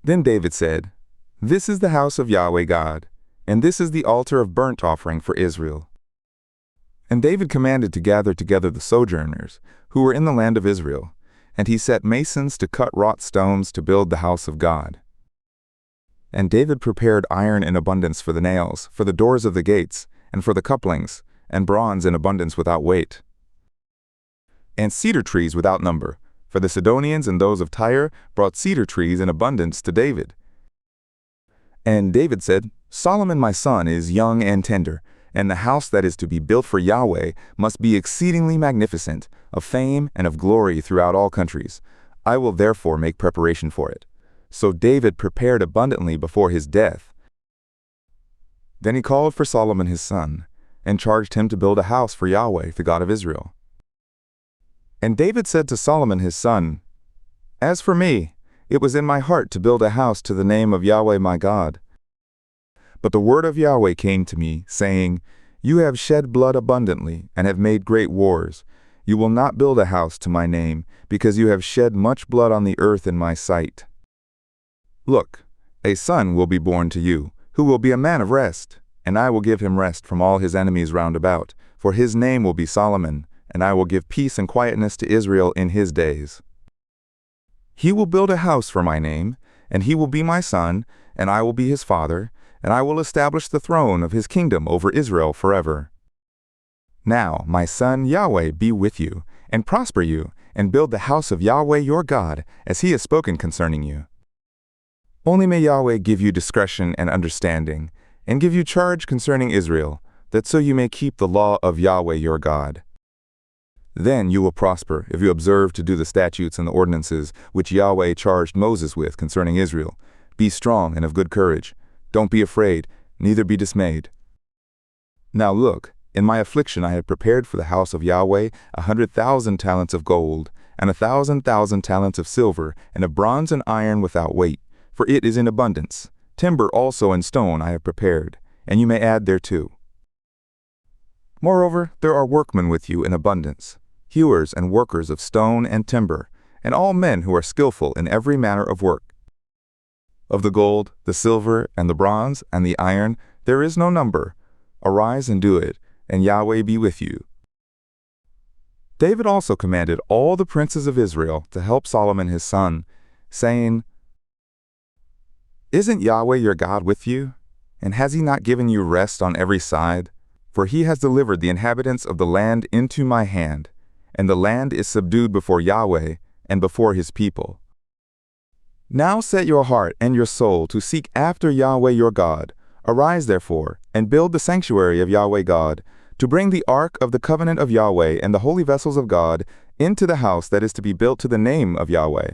Then David said, "This is the house of Yahweh God, and this is the altar of burnt offering for Israel." And David commanded to gather together the sojourners who were in the land of Israel, and he set masons to cut wrought stones to build the house of God. And David prepared iron in abundance for the nails, for the doors of the gates, and for the couplings, and bronze in abundance without weight, and cedar trees without number, for the Sidonians and those of Tyre brought cedar trees in abundance to David. And David said, "Solomon my son is young and tender, and the house that is to be built for Yahweh must be exceedingly magnificent, of fame and of glory throughout all countries. I will therefore make preparation for it." So David prepared abundantly before his death. Then he called for Solomon his son, and charged him to build a house for Yahweh, the God of Israel. And David said to Solomon his son, "As for me, it was in my heart to build a house to the name of Yahweh my God. But the word of Yahweh came to me, saying, You have shed blood abundantly, and have made great wars. You will not build a house to my name, because you have shed much blood on the earth in my sight. Look, a son will be born to you, who will be a man of rest, and I will give him rest from all his enemies round about, for his name will be Solomon, and I will give peace and quietness to Israel in his days. He will build a house for my name, and he will be my son, and I will be his father, and I will establish the throne of his kingdom over Israel forever. Now, my son Yahweh be with you, and prosper you, and build the house of Yahweh your God, as he has spoken concerning you. Only may Yahweh give you discretion and understanding, and give you charge concerning Israel, that so you may keep the law of Yahweh your God. Then you will prosper if you observe to do the statutes and the ordinances which Yahweh charged Moses with concerning Israel. Be strong and of good courage. Don't be afraid, neither be dismayed. Now look, in my affliction I have prepared for the house of Yahweh 100,000 talents of gold, and 1,000,000 talents of silver, and of bronze and iron without weight, for it is in abundance. Timber also and stone I have prepared, and you may add thereto. Moreover, there are workmen with you in abundance, hewers and workers of stone and timber, and all men who are skillful in every manner of work. Of the gold, the silver, and the bronze, and the iron, there is no number. Arise and do it, and Yahweh be with you. David also commanded all the princes of Israel to help Solomon his son, saying, Isn't Yahweh your God with you? And has he not given you rest on every side? For he has delivered the inhabitants of the land into my hand, and the land is subdued before Yahweh and before his people. Now set your heart and your soul to seek after Yahweh your God. Arise therefore, and build the sanctuary of Yahweh God, to bring the ark of the covenant of Yahweh and the holy vessels of God into the house that is to be built to the name of Yahweh.